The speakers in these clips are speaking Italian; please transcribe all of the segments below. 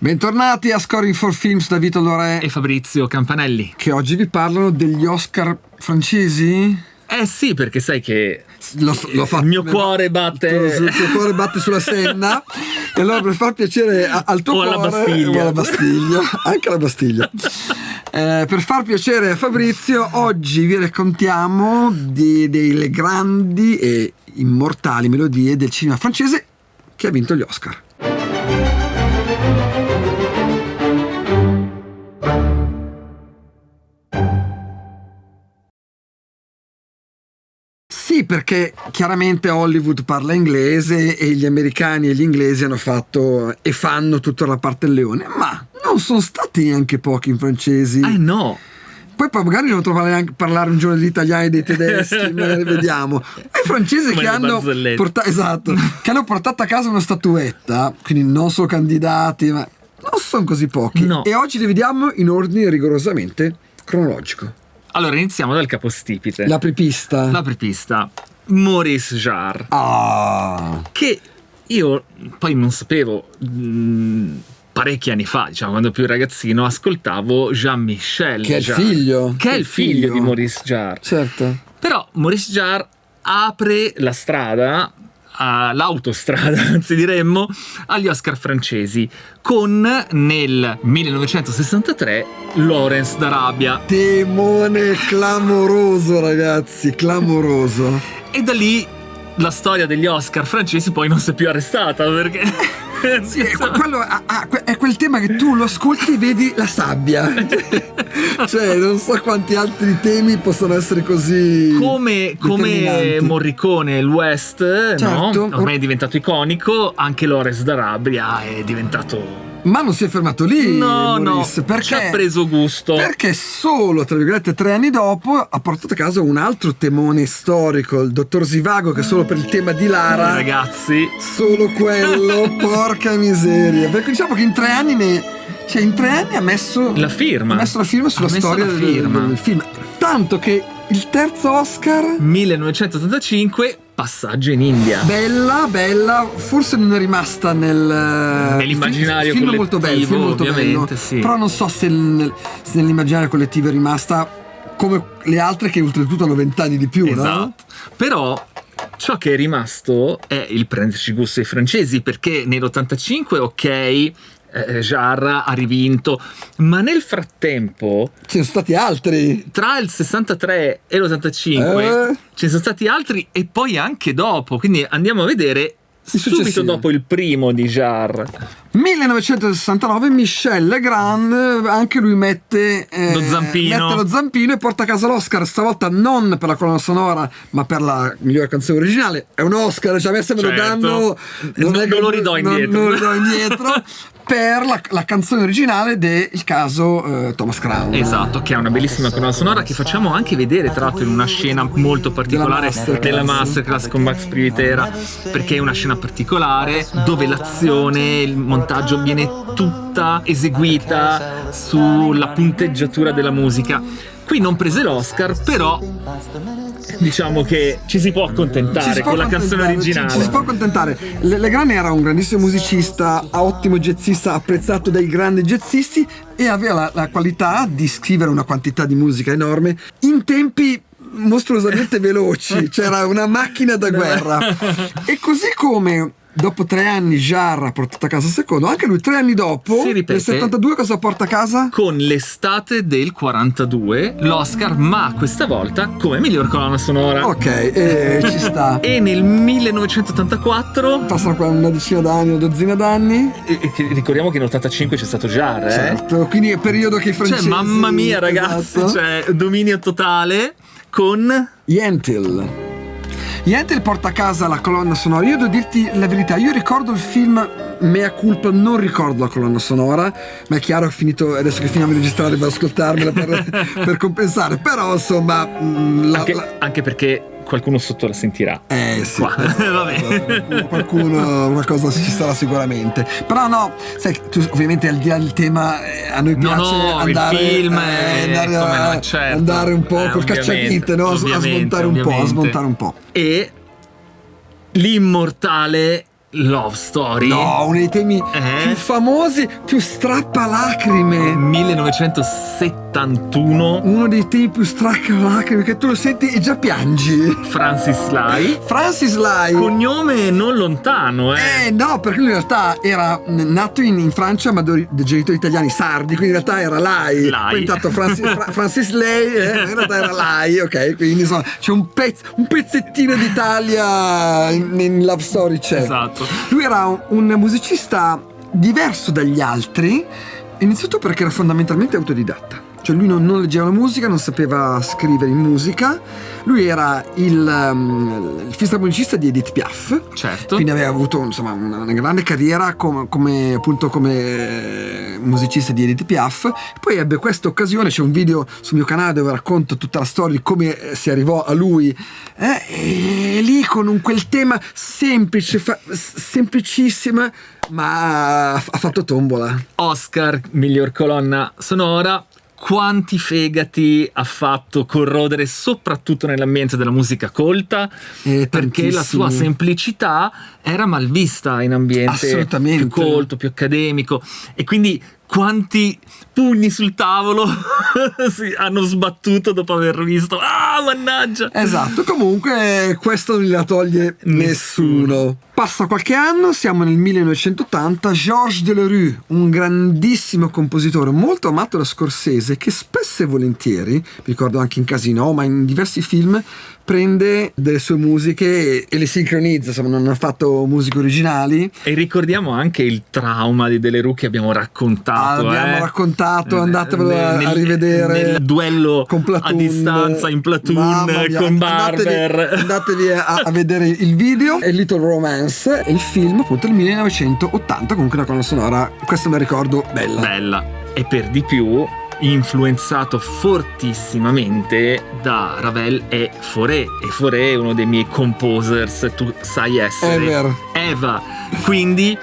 Bentornati a Scoring for Films da Vito Lorè e Fabrizio Campanelli, che oggi vi parlano degli Oscar francesi. Sì, perché sai che l'ho fatto, il mio cuore batte. Il tuo cuore batte sulla Senna. E allora, per far piacere al tuo cuore, o alla Bastiglia, anche alla Bastiglia, per far piacere a Fabrizio, oggi vi raccontiamo delle grandi e immortali melodie del cinema francese che ha vinto gli Oscar. Sì, perché chiaramente Hollywood parla inglese e gli americani e gli inglesi hanno fatto e fanno tutta la parte del leone, ma non sono stati neanche pochi in francesi. No. Poi magari devo trovare anche parlare un giorno degli italiani e dei tedeschi, magari vediamo. E i francesi che hanno portato a casa una statuetta, quindi non solo candidati, ma non sono così pochi. No. E oggi li vediamo in ordine rigorosamente cronologico. Allora iniziamo dal capostipite. L'apripista. Maurice Jarre. Che io poi non sapevo parecchi anni fa, diciamo, quando più ragazzino, ascoltavo Jean-Michel che è il figlio di Maurice Jarre. Certo. Però Maurice Jarre apre la strada, l'autostrada, anzi diremmo, agli Oscar francesi con nel 1963 Lawrence d'Arabia. Temone clamoroso, ragazzi, clamoroso. E da lì la storia degli Oscar francesi poi non si è più arrestata, perché sì, quello è quel tema che tu lo ascolti e vedi la sabbia. Cioè, non so quanti altri temi possono essere così come Morricone, il West, certo. No? Ormai è diventato iconico. Anche Lawrence d'Arabia è diventato... Ma non si è fermato lì, Maurice, perché ci ha preso gusto. Perché solo, tra virgolette, 3 anni dopo ha portato a casa un altro temone storico, il Dottor Zhivago, che solo per il tema di Lara, ragazzi, solo quello, porca miseria. Perché diciamo che in 3 anni ha messo la firma sulla storia del film. Tanto che il terzo Oscar, 1985, Passaggio in India. Bella, forse non è rimasta nell'immaginario film collettivo, film molto bello, sì. Però non so se nell'immaginario collettivo è rimasta come le altre, che oltretutto hanno 20 anni di più, esatto. No? Però ciò che è rimasto è il prenderci gusto ai francesi, perché nell'85 ok, Jarre ha rivinto, ma nel frattempo ci sono stati altri. Tra il 63 e l'85 ci sono stati altri, e poi anche dopo. Quindi andiamo a vedere subito dopo il primo di Jarre. 1969, Michel Legrand, anche lui mette lo zampino e porta a casa l'Oscar, stavolta non per la colonna sonora ma per la migliore canzone originale. È un Oscar, cioè a me se me lo danno non lo ridò indietro per la canzone originale del caso Thomas Crown. Esatto, che ha una bellissima colonna sonora che facciamo anche vedere tra l'altro in una scena molto particolare della masterclass con Max Privitera, perché è una scena particolare dove l'azione, il montaggio viene tutta eseguita sulla punteggiatura della musica. Qui non prese l'Oscar, però diciamo che ci si può accontentare con la canzone originale. Ci si può accontentare. Legrand era un grandissimo musicista, ottimo jazzista, apprezzato dai grandi jazzisti, e aveva la qualità di scrivere una quantità di musica enorme in tempi mostruosamente veloci. C'era una macchina da guerra. E così come dopo 3 anni Jarre ha portato a casa il secondo, anche lui 3 anni dopo, nel 72, cosa porta a casa? Con l'estate del 42 l'Oscar, ma questa volta come miglior colonna sonora. Ok, ci sta. E nel 1984 passano qua una dozzina d'anni. Ricordiamo che nell'85 c'è stato Jarre, certo, quindi è periodo che i francesi, cioè mamma mia ragazzi, esatto. Cioè dominio totale con Yentl porta a casa la colonna sonora. Io devo dirti la verità, io ricordo il film, mea culpa, non ricordo la colonna sonora, ma è chiaro che finito, adesso che finiamo di registrare devo ascoltarmela per compensare, però insomma anche perché qualcuno sotto la sentirà. Sì. Vabbè. Qualcuno una cosa ci sarà sicuramente. Però no, sai, tu ovviamente al di là del tema, a noi piace andare, il film andare un po' col cacciavite, no? A smontare un po'. E l'immortale Love Story. No, uno dei temi più famosi, più strappalacrime. 1971. Uno dei temi più strappalacrime che tu lo senti e già piangi. Francis Lai. Francis Lai. Cognome non lontano, No, perché lui in realtà era nato in Francia ma dei genitori italiani sardi, quindi in realtà era Lai. Poi è diventato Francis Lai, in realtà era Lai, ok? Quindi insomma c'è un pezzettino d'Italia in Love Story c'è. Esatto. Lui era un musicista diverso dagli altri, innanzitutto perché era fondamentalmente autodidatta. Cioè lui non leggeva la musica, non sapeva scrivere in musica. Lui era il fisarmonicista di Edith Piaf. Certo. Quindi aveva avuto insomma una grande carriera come musicista di Edith Piaf. Poi ebbe questa occasione, c'è un video sul mio canale dove racconto tutta la storia di come si arrivò a lui, e lì con quel tema semplice, semplicissima, ma ha fatto tombola. Oscar, miglior colonna sonora. Quanti fegati ha fatto corrodere soprattutto nell'ambiente della musica colta, perché la sua semplicità era malvista in ambiente più colto, più accademico, e quindi quanti pugni sul tavolo si hanno sbattuto dopo aver visto mannaggia. Esatto, comunque questo non gliela toglie nessuno. Passa qualche anno, siamo nel 1980. Georges Delerue, un grandissimo compositore molto amato da Scorsese, che spesso e volentieri, mi ricordo anche in Casino, ma in diversi film, prende delle sue musiche e le sincronizza, insomma non ha fatto musiche originali. E ricordiamo anche il trauma di Delerue che abbiamo raccontato. Andatevelo a rivedere. Nel duello con Platoon, a distanza in Platoon con Barber. Andatevi a vedere il video. È Little Romance, e il film appunto del 1980, comunque una colonna sonora, questo me la ricordo, bella. E per di più influenzato fortissimamente da Ravel e Fauré, e Fauré è uno dei miei composers, tu sai essere Eva, quindi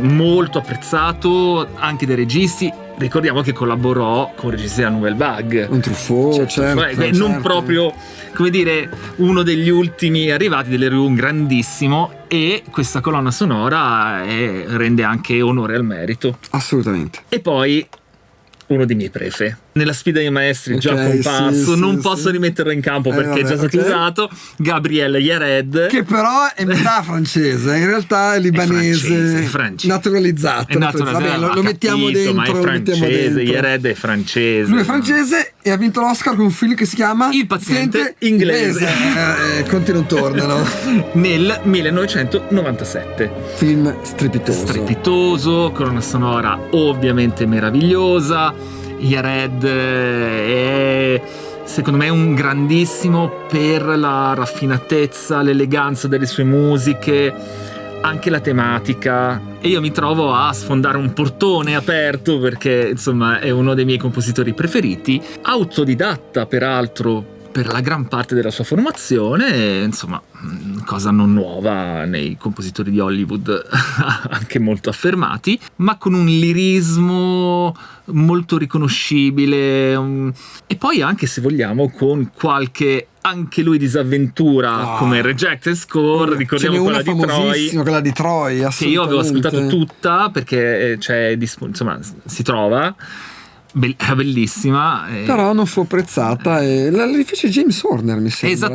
molto apprezzato anche dai registi. Ricordiamo che collaborò con registi della Nouvelle Vague, un Truffaut, certo. Non proprio, come dire, uno degli ultimi arrivati dell'Erue, un grandissimo, e questa colonna sonora rende anche onore al merito. Assolutamente. E poi uno dei miei prefe. Nella sfida dei maestri, già comparso, non posso rimetterlo in campo perché è già stato usato. Gabriel Yared, che però è metà francese, in realtà è libanese, è francese. Naturalizzato. Vabbè, lo mettiamo dentro. Ma è francese, Yared è francese. Lui è francese e ha vinto l'Oscar con un film che si chiama Il paziente inglese. Conti non tornano. Nel 1997. Film strepitoso, colonna sonora ovviamente meravigliosa. Yared è secondo me un grandissimo per la raffinatezza, l'eleganza delle sue musiche, anche la tematica, e io mi trovo a sfondare un portone aperto perché insomma è uno dei miei compositori preferiti, autodidatta peraltro per la gran parte della sua formazione, insomma cosa non nuova nei compositori di Hollywood anche molto affermati, ma con un lirismo molto riconoscibile, e poi anche, se vogliamo, con qualche anche lui disavventura come Rejected Score. Ricordiamo quella di Troy, quella di Troy, che io avevo ascoltato tutta perché insomma si trova. Era bellissima, però non fu apprezzata, e la rifece James Horner, mi sembra.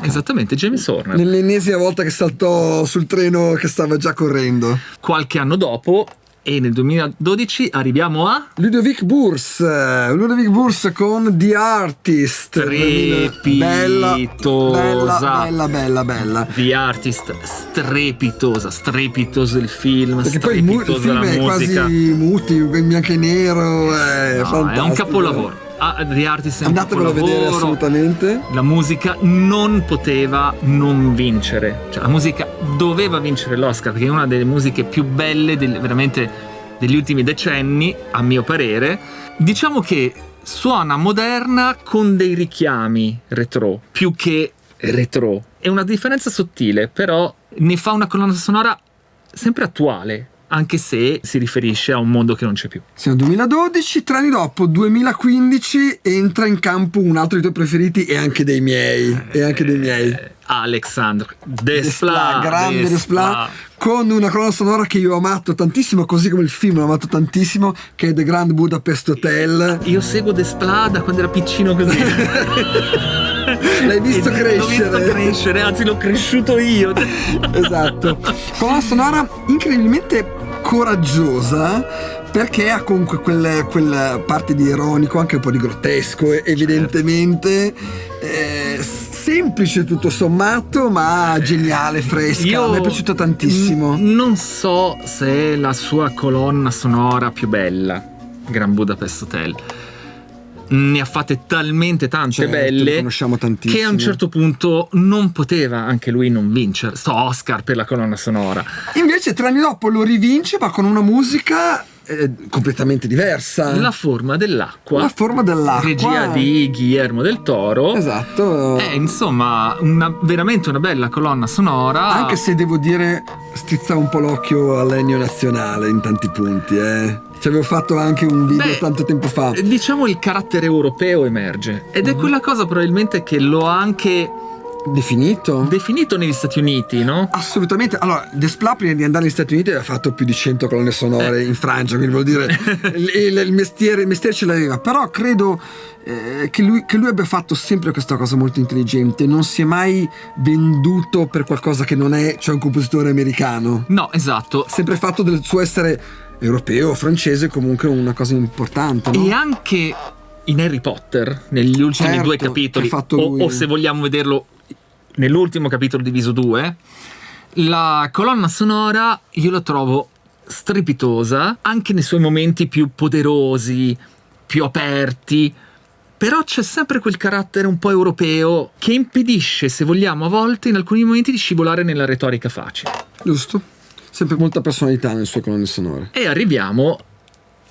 Esattamente, James Horner, nell'ennesima volta che saltò sul treno che stava già correndo. Qualche anno dopo, e nel 2012 arriviamo a Ludovic Bours con The Artist. Strepitosa. Bella. The Artist, strepitoso il film, perché poi il film è musica. Quasi muti, in bianco e nero, è fantastico. È un capolavoro. The Artist è un Andatevelo a vedere assolutamente. La musica non poteva non vincere, cioè la musica doveva vincere l'Oscar perché è una delle musiche più belle veramente degli ultimi decenni, a mio parere. Diciamo che suona moderna con dei richiami retro più che retro, è una differenza sottile, però ne fa una colonna sonora sempre attuale, anche se si riferisce a un mondo che non c'è più. Siamo nel 2012, 3 anni dopo, 2015, entra in campo un altro dei tuoi preferiti e anche dei miei. Alexandre Desplat, grande Desplat, con una colonna sonora che io ho amato tantissimo, così come il film l'ho amato tantissimo, che è The Grand Budapest Hotel. Io seguo Desplat da quando era piccino così. L'hai visto crescere? L'ho visto crescere, anzi l'ho cresciuto io. Esatto. Colonna sonora incredibilmente coraggiosa, perché ha comunque quella parte di ironico, anche un po' di grottesco, evidentemente. Semplice tutto sommato, ma geniale, fresca. Mi è piaciuta tantissimo. Non so se è la sua colonna sonora più bella, Grand Budapest Hotel. Ne ha fatte talmente tante belle, conosciamo tantissimo, che a un certo punto non poteva anche lui non vincere sto Oscar per la colonna sonora. Invece 3 anni dopo lo rivince, ma con una musica completamente diversa. La forma dell'acqua. La forma dell'acqua, regia di Guillermo del Toro. Esatto. È insomma veramente una bella colonna sonora. Anche se devo dire, strizzava un po' l'occhio all'Ennio nazionale in tanti punti, Ci avevo fatto anche un video tanto tempo fa. Diciamo il carattere europeo emerge, ed è quella cosa probabilmente che lo ha anche definito negli Stati Uniti, no? Assolutamente. Allora, Desplat prima di andare negli Stati Uniti aveva fatto più di 100 colonne sonore in Francia, quindi vuol dire il mestiere ce l'aveva. Però credo che lui abbia fatto sempre questa cosa molto intelligente. Non si è mai venduto per qualcosa che non è, cioè un compositore americano. No, esatto. Sempre fatto del suo essere europeo, francese, comunque una cosa importante, no? E anche in Harry Potter, negli ultimi 2 capitoli, o se vogliamo vederlo nell'ultimo capitolo diviso 2, la colonna sonora io la trovo strepitosa, anche nei suoi momenti più poderosi, più aperti, però c'è sempre quel carattere un po' europeo che impedisce, se vogliamo, a volte in alcuni momenti di scivolare nella retorica facile. Giusto. Sempre molta personalità nelle sue colonne sonore. E arriviamo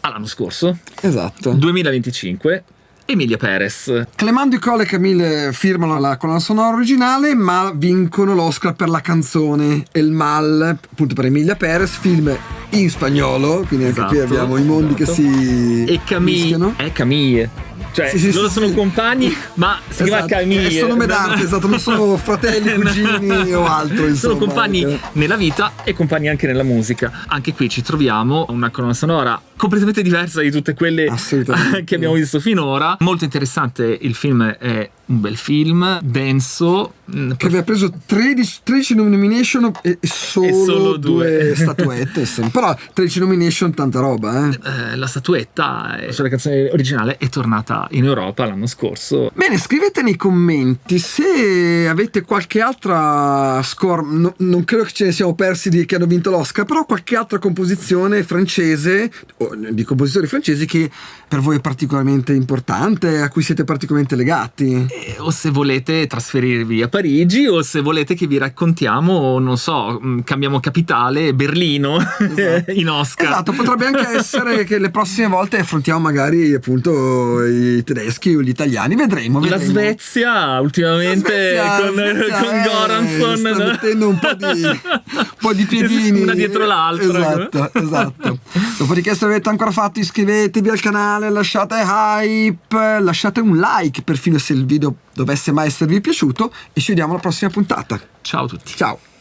all'anno scorso. Esatto. 2025. Emilia Perez. Clément Ducol e Camille firmano la colonna sonora originale, ma vincono l'Oscar per la canzone El Mal, appunto per Emilia Perez, film in spagnolo, quindi anche qui abbiamo i mondi che si e Camille mischiano. È Camille. Cioè, loro sono compagni, ma si chiama Camille. Sono nome d'arte, esatto, non sono fratelli, cugini o altro. Insomma, sono compagni nella vita e compagni anche nella musica. Anche qui ci troviamo una colonna sonora completamente diversa di tutte quelle che abbiamo visto finora. Molto interessante, il film è un bel film, denso, che aveva preso 13 nomination e solo 2 statuette, però 13 nomination, tanta roba, La statuetta sulla canzone originale è tornata in Europa l'anno scorso. Bene, scrivete nei commenti se avete qualche altra score, non credo che ce ne siamo persi di che hanno vinto l'Oscar, però qualche altra composizione francese o di compositori francesi che per voi è particolarmente importante, a cui siete particolarmente legati. O se volete trasferirvi a Parigi, o se volete che vi raccontiamo, non so, cambiamo capitale, Berlino, in Oscar. Esatto, potrebbe anche essere che le prossime volte affrontiamo magari appunto i tedeschi o gli italiani, vedremo. La Svezia ultimamente con Goranson sta mettendo un po' di piedini una dietro l'altra. Esatto. Dopodiché, se avete ancora fatto, iscrivetevi al canale, lasciate hype, lasciate un like perfino se il video dovesse mai esservi piaciuto, e ci vediamo alla prossima puntata. Ciao a tutti. Ciao.